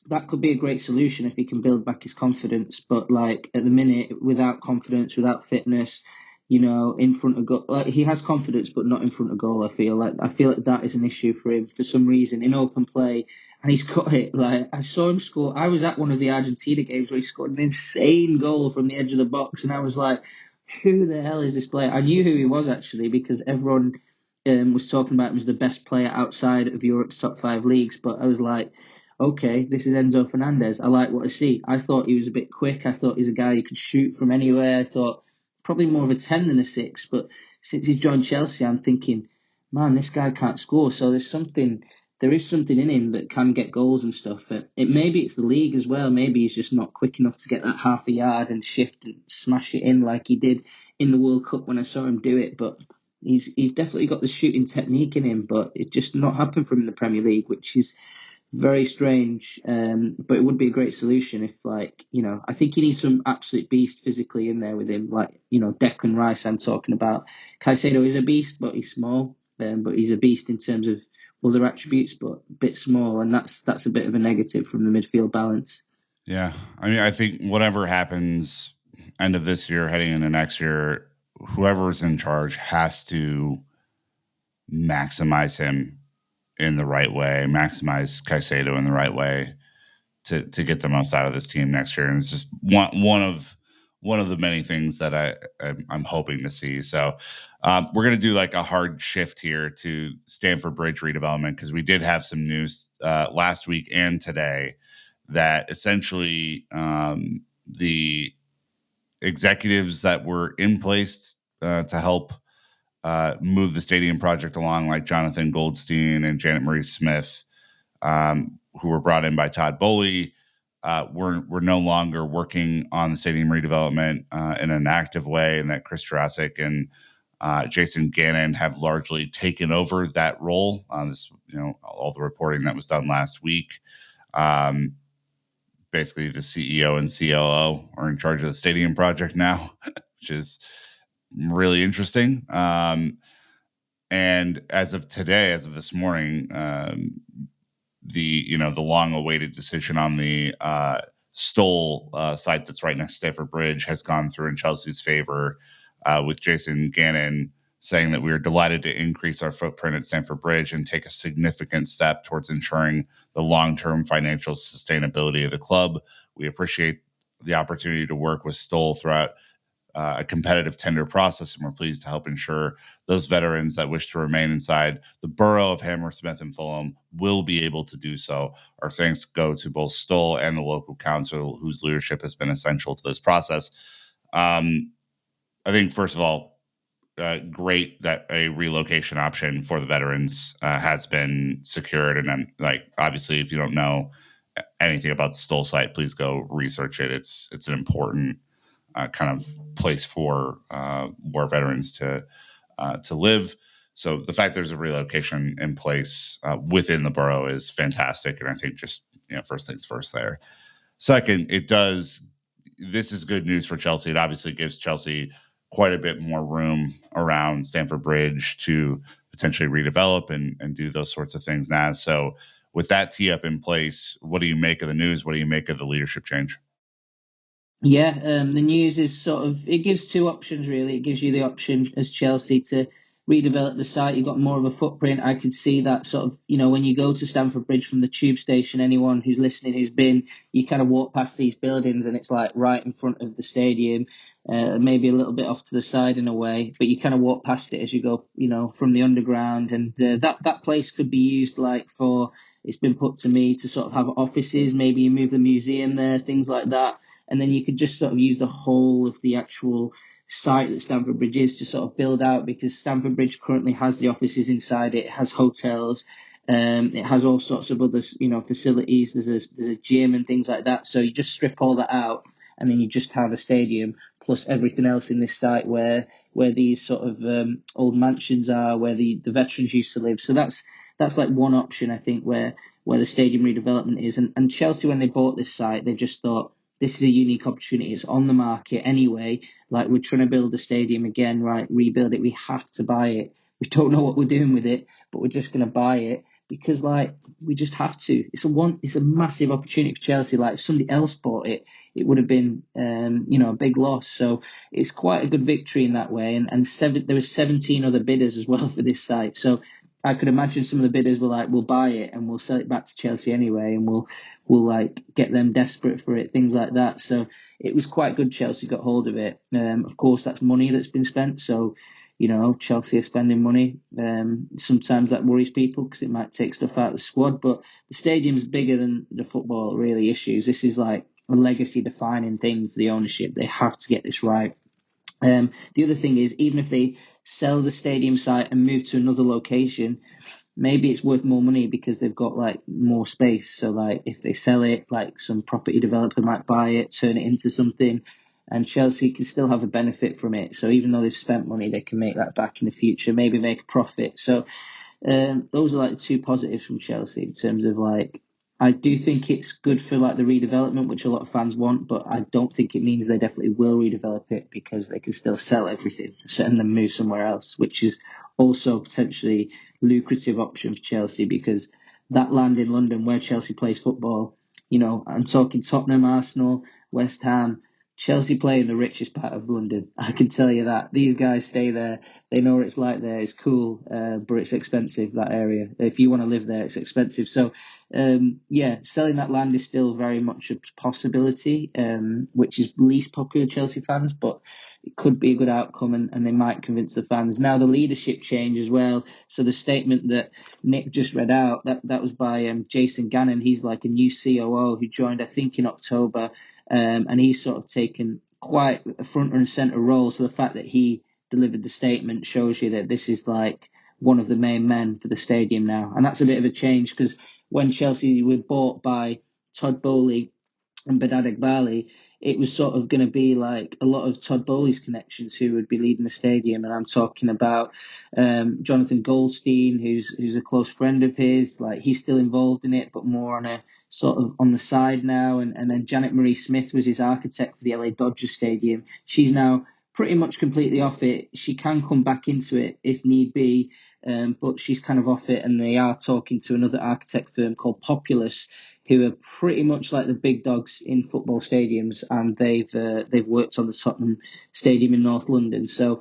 that could be a great solution if he can build back his confidence. But at the minute, without confidence, without fitness, in front of goal, he has confidence, but not in front of goal. I feel like that is an issue for him for some reason in open play, and he's got it. I saw him score. I was at one of the Argentina games where he scored an insane goal from the edge of the box, and I was like, "Who the hell is this player?" I knew who he was actually, because everyone was talking about him as the best player outside of Europe's top 5 leagues. But I was like, okay, this is Enzo Fernandez. I like what I see. I thought he was a bit quick. I thought he's a guy who could shoot from anywhere. I thought probably more of a 10 than a 6. But since he's joined Chelsea, I'm thinking, man, this guy can't score. So there is something in him that can get goals and stuff. Maybe it's the league as well. Maybe he's just not quick enough to get that half a yard and shift and smash it in like he did in the World Cup when I saw him do it. But he's definitely got the shooting technique in him, but it just not happened for him in the Premier League, which is very strange. But it would be a great solution if, I think he needs some absolute beast physically in there with him, Declan Rice I'm talking about. Caicedo is a beast, but he's small. But he's a beast in terms of other attributes, but a bit small, and that's a bit of a negative from the midfield balance. yeah. I mean, I think whatever happens end of this year, heading into next year, whoever's in charge has to maximize him in the right way, maximize Caicedo in the right way to get the most out of this team next year. And it's just one of the many things that I'm hoping to see. So we're going to do like a hard shift here to Stamford Bridge redevelopment, because we did have some news last week and today that essentially the executives that were in place to help move the stadium project along, like Jonathan Goldstein and Janet Marie Smith, who were brought in by Todd Bowley, we're no longer working on the stadium redevelopment in an active way, and that Chris Jurassic and Jason Gannon have largely taken over that role. All the reporting that was done last week. Basically, the CEO and COO are in charge of the stadium project now, which is really interesting. And as of today, as of this morning, the long-awaited decision on the Stoll site that's right next to Stamford Bridge has gone through in Chelsea's favor, with Jason Gannon saying that we are delighted to increase our footprint at Stamford Bridge and take a significant step towards ensuring the long-term financial sustainability of the club. We appreciate the opportunity to work with Stoll throughout a competitive tender process, and we're pleased to help ensure those veterans that wish to remain inside the borough of Hammersmith and Fulham will be able to do so. Our thanks go to both Stoll and the local council, whose leadership has been essential to this process. I think, first of all, great that a relocation option for the veterans has been secured. And then, obviously, if you don't know anything about the Stoll site, please go research it. It's an important kind of place for war veterans to live. So the fact there's a relocation in place within the borough is fantastic, and I think just first things first there. Second, this is good news for Chelsea. It obviously gives Chelsea quite a bit more room around Stamford Bridge to potentially redevelop and do those sorts of things, Naz. So with that tee up in place, what do you make of the news? What do you make of the leadership change? Yeah, the news is it gives two options really. It gives you the option as Chelsea to redevelop the site. You've got more of a footprint. I could see that when you go to Stamford Bridge from the tube station, anyone who's listening who's been, you kind of walk past these buildings and it's like right in front of the stadium, maybe a little bit off to the side in a way, but you kind of walk past it as you go, from the underground. And that place could be used it's been put to me to sort of have offices, maybe you move the museum there, things like that. And then you could just sort of use the whole of the actual site that Stamford Bridge is to sort of build out, because Stamford Bridge currently has the offices inside it. It has hotels. It has all sorts of other, facilities. There's a gym and things like that. So you just strip all that out, and then you just have a stadium plus everything else in this site where these sort of old mansions are, where the veterans used to live. So that's like one option, I think, where the stadium redevelopment is. And Chelsea, when they bought this site, they just thought, this is a unique opportunity. It's on the market anyway. Like, we're trying to build a stadium again, right? Rebuild it. We have to buy it. We don't know what we're doing with it, but we're just going to buy it because, we just have to. It's a massive opportunity for Chelsea. Like, if somebody else bought it, it would have been, a big loss. So it's quite a good victory in that way. And there were 17 other bidders as well for this site. So I could imagine some of the bidders were like, we'll buy it and we'll sell it back to Chelsea anyway, and we'll get them desperate for it, things like that. So it was quite good Chelsea got hold of it. Of course, that's money that's been spent. So, Chelsea are spending money. Sometimes that worries people because it might take stuff out of the squad, but the stadium's bigger than the football really issues. This is like a legacy defining thing for the ownership. They have to get this right. The other thing is, even if they sell the stadium site and move to another location, maybe it's worth more money because they've got more space. So if they sell it, some property developer might buy it, turn it into something, and Chelsea can still have a benefit from it. So even though they've spent money, they can make that back in the future, maybe make a profit. So those are two positives from Chelsea in terms of I do think it's good for the redevelopment, which a lot of fans want, but I don't think it means they definitely will redevelop it because they can still sell everything and then move somewhere else, which is also potentially lucrative option for Chelsea because that land in London where Chelsea plays football, I'm talking Tottenham, Arsenal, West Ham, Chelsea play in the richest part of London. I can tell you that. These guys stay there. They know what it's like there. It's cool, but it's expensive, that area. If you want to live there, it's expensive. So, selling that land is still very much a possibility, which is least popular with Chelsea fans, but it could be a good outcome and they might convince the fans. Now, the leadership change as well. So the statement that Nick just read out, that was by Jason Gannon. He's like a new COO who joined, I think, in October. And he's sort of taken quite a front and centre role. So the fact that he delivered the statement shows you that this is one of the main men for the stadium now. And that's a bit of a change because when Chelsea were bought by Todd Bowley and Badad Eghbali, it was sort of going to be a lot of Todd Bowley's connections who would be leading the stadium. And I'm talking about Jonathan Goldstein, who's a close friend of his. He's still involved in it, but more on a sort of on the side now. And then Janet Marie Smith was his architect for the LA Dodgers Stadium. She's now pretty much completely off it. She can come back into it if need be, but she's kind of off it. And they are talking to another architect firm called Populous, who are pretty much like the big dogs in football stadiums, and they've worked on the Tottenham Stadium in North London. So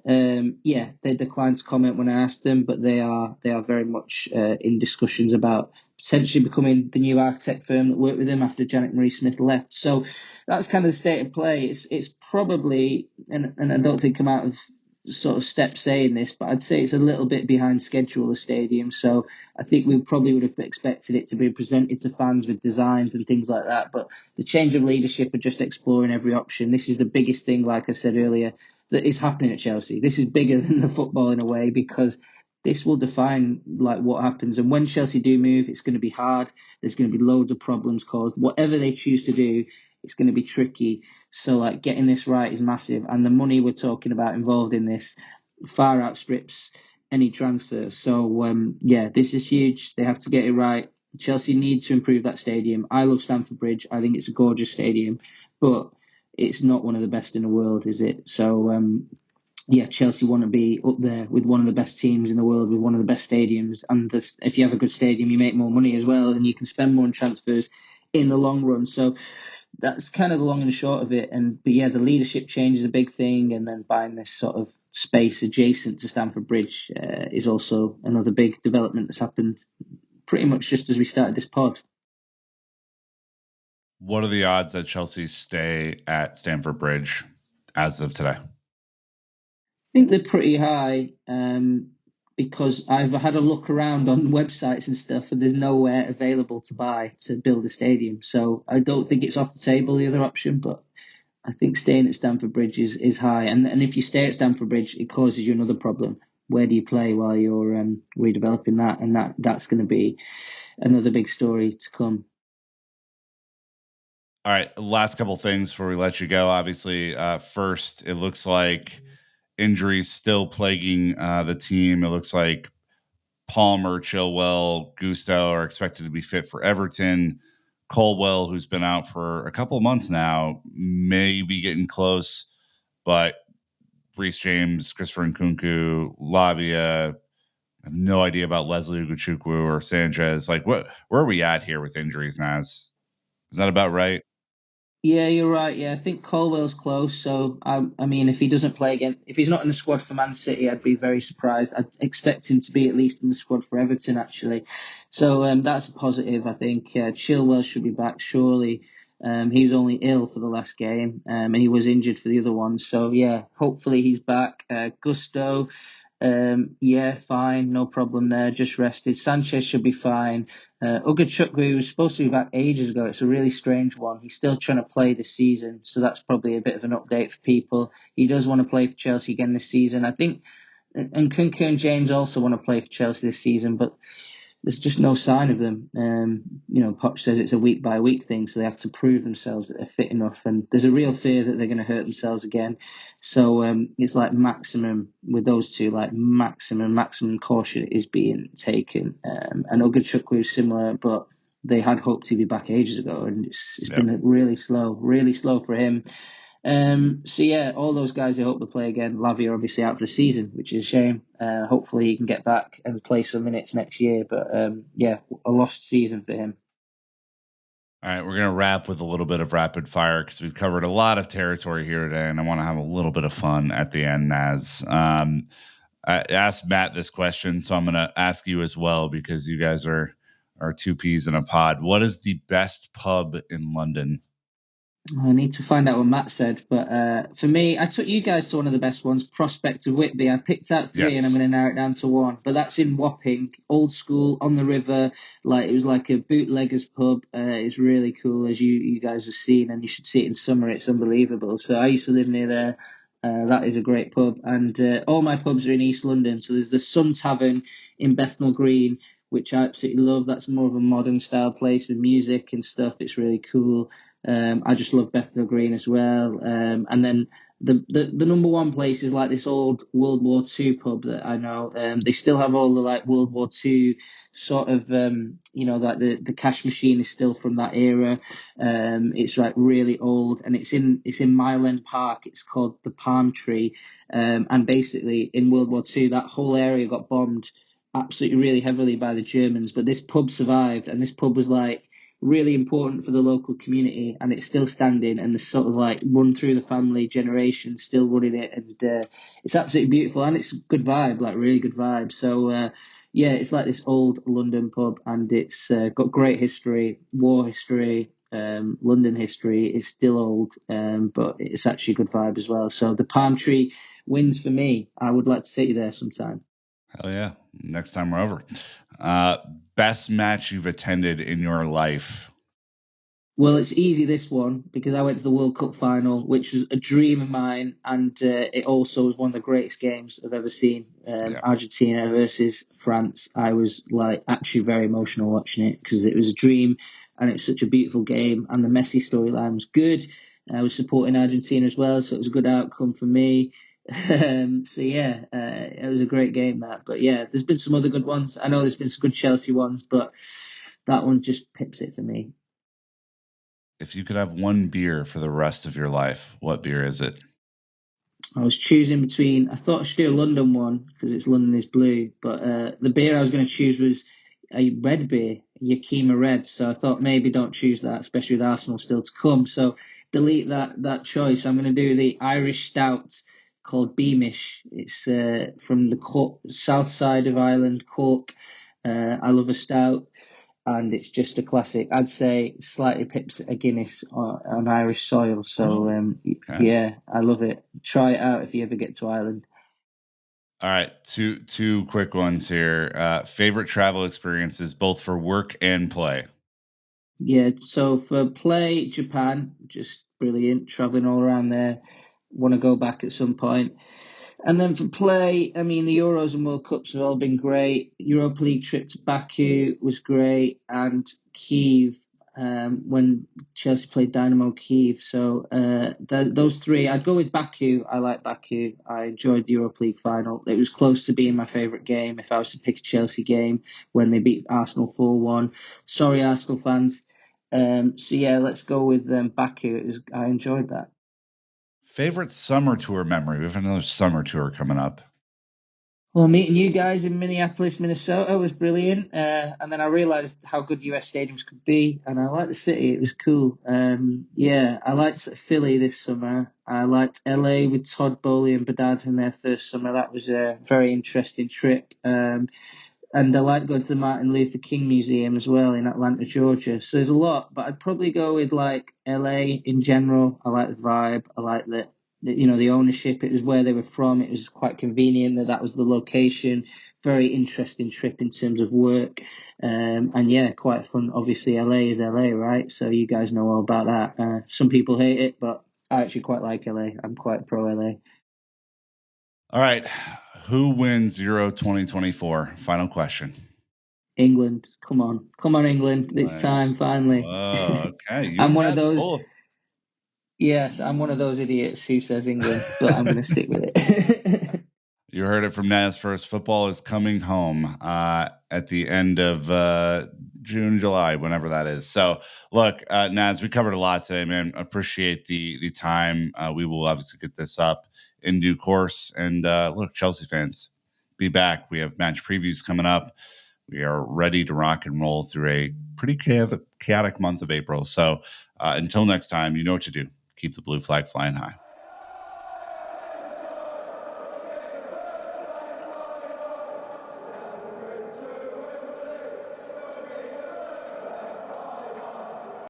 Yeah, they declined to comment when I asked them, but they are very much in discussions about potentially becoming the new architect firm that worked with them after Janet Marie Smith left. So that's kind of the state of play. It's probably, and I don't think I'm out of sort of step saying this, but I'd say it's a little bit behind schedule, the stadium. So I think we probably would have expected it to be presented to fans with designs and things like that. But the change of leadership are just exploring every option. This is the biggest thing, like I said earlier, that is happening at Chelsea. This is bigger than the football in a way, because this will define like what happens. And when Chelsea do move, it's going to be hard. There's going to be loads of problems caused. Whatever they choose to do, it's going to be tricky. So like getting this right is massive, and the money we're talking about involved in this far outstrips any transfer. So yeah, this is huge. They have to get it right. Chelsea need to improve that stadium. I love Stamford Bridge. I think it's a gorgeous stadium, but it's not one of the best in the world, is it? So yeah, Chelsea want to be up there with one of the best teams in the world, with one of the best stadiums. And if you have a good stadium, you make more money as well, and you can spend more on transfers in the long run. So that's kind of the long and short of it. But yeah, the leadership change is a big thing, and then buying this sort of space adjacent to Stamford Bridge is also another big development that's happened pretty much just as we started this pod. What are the odds that Chelsea stay at Stamford Bridge as of today? I think they're pretty high, because I've had a look around on websites and stuff, and there's nowhere available to buy to build a stadium. So I don't think it's off the table, the other option, but I think staying at Stamford Bridge is high. And if you stay at Stamford Bridge, it causes you another problem. Where do you play while you're redeveloping that? And that's going to be another big story to come. All right, last couple things before we let you go. Obviously, first, it looks like injuries still plaguing the team. It looks like Palmer, Chilwell, Gusto are expected to be fit for Everton. Colwell, who's been out for a couple of months now, may be getting close, but Reece James, Christopher Nkunku, Lavia, I have no idea about Leslie Ugochukwu or Sanchez. Like, where are we at here with injuries, Naz? Is that about right? Yeah, you're right. Yeah, I think Colwell's close. So I mean, if he doesn't play again, if he's not in the squad for Man City, I'd be very surprised. I'd expect him to be at least in the squad for Everton, actually. So that's a positive. I think Chilwell should be back surely. He was only ill for the last game, and he was injured for the other one. So yeah, hopefully he's back. Gusto. Yeah, fine, no problem there. Just rested. Sanchez should be fine. Ugochukwu was supposed to be back ages ago. It's a really strange one. He's still trying to play this season, so that's probably a bit of an update for people. He does want to play for Chelsea again this season. I think, and Kunku and James also want to play for Chelsea this season, but there's just no sign of them. Poch says it's a week by week thing, so they have to prove themselves that they're fit enough. And there's a real fear that they're going to hurt themselves again. So it's like maximum with those two, like maximum caution is being taken. And Ogochukwu is similar, but they had hoped he'd be back ages ago, and it's been really slow for him. So yeah, all those guys I hope will play again. Lavia obviously out for the season, which is a shame. Hopefully he can get back and play some minutes next year. But yeah, a lost season for him. All right, we're going to wrap with a little bit of rapid fire because we've covered a lot of territory here today, and I want to have a little bit of fun at the end, Naz. I asked Matt this question, so I'm going to ask you as well because you guys are two peas in a pod. What is the best pub in London? I need to find out what Matt said, but for me, I took you guys to one of the best ones, Prospect of Whitby. I picked out three, and I'm going to narrow it down to one. But that's in Wapping, old school, on the river. Like it was like a bootleggers pub. It's really cool, as you guys have seen, and you should see it in summer. It's unbelievable. So I used to live near there. That is a great pub, and all my pubs are in East London. So there's the Sun Tavern in Bethnal Green, which I absolutely love. That's more of a modern style place with music and stuff. It's really cool. I just love Bethnal Green as well. And then the number one place is like this old World War II pub that I know. They still have all the like World War II sort of, like the cash machine is still from that era. It's like really old, and it's in Mile End Park. It's called the Palm Tree. And basically in World War II, that whole area got bombed absolutely really heavily by the Germans, but this pub survived, and this pub was like really important for the local community, and it's still standing, and it's sort of like run through the family generation, still running it, and it's absolutely beautiful, and it's a good vibe, like really good vibe. So yeah, it's like this old London pub, and it's got great history, war history, London history. It's still old, but it's actually a good vibe as well. So the Palm Tree wins for me. I would like to see you there sometime. Hell yeah. Next time we're over. Uh, Best match you've attended in your life. Well, it's easy, this one, because I went to the World Cup final, which was a dream of mine, and it also was one of the greatest games I've ever seen. Yeah. Argentina versus France. I was like actually very emotional watching it because it was a dream, and it was such a beautiful game, and the Messi storyline was good. I was supporting Argentina as well, so it was a good outcome for me. So yeah, it was a great game, that. But yeah, there's been some other good ones. I know there's been some good Chelsea ones, but that one just pips it for me. If you could have one beer for the rest of your life, what beer is it? I was choosing between. I thought I should do a London one because it's London is blue, but the beer I was going to choose was a red beer, Yakima Red. So I thought maybe don't choose that, especially with Arsenal still to come. So delete that choice. I'm going to do the Irish stout called Beamish. It's from the south side of Ireland, Cork. I love a stout, and it's just a classic. I'd say slightly pips a Guinness on Irish soil. So Oh, okay. yeah, I love it. Try it out if you ever get to Ireland. All right, two quick ones here. Favorite travel experiences, both for work and play. Yeah, so for play, Japan, just brilliant, traveling all around there. Want to go back at some point. And then for play, I mean, the Euros and World Cups have all been great. Europa League trip to Baku was great, and Kiev, when Chelsea played Dynamo Kiev. So those three, I'd go with Baku. I like Baku. I enjoyed the Europa League final. It was close to being my favourite game if I was to pick a Chelsea game when they beat Arsenal 4-1. Sorry, Arsenal fans. So yeah, let's go with Baku. I enjoyed that. Favorite summer tour memory. We have another summer tour coming up. Well, meeting you guys in Minneapolis, Minnesota was brilliant. And then I realized how good US stadiums could be. And I liked the city. It was cool. Yeah, I liked Philly this summer. I liked LA with Todd Bowley and Bedard in their first summer. That was a very interesting trip. And I like going to the Martin Luther King Museum as well in Atlanta, Georgia. So there's a lot, but I'd probably go with like LA in general. I like the vibe. I like the ownership. It was where they were from. It was quite convenient that was the location. Very interesting trip in terms of work. And yeah, quite fun. Obviously, LA is LA, right? So you guys know all about that. Some people hate it, but I actually quite like LA. I'm quite pro LA. All right. Who wins Euro 2024? Final question. England, come on, England! It's England. time finally. Oh, okay. You I'm one of got those. both. Yes, I'm one of those idiots who says England, but I'm going to stick with it. You heard it from Naz first. Football is coming home at the end of June, July, whenever that is. So, look, Naz, we covered a lot today, man. Appreciate the time. We will obviously get this up in due course. And look, Chelsea fans, be back. We have match previews coming up. We are ready to rock and roll through a pretty chaotic month of April. So, until next time, you know what to do. Keep the blue flag flying high.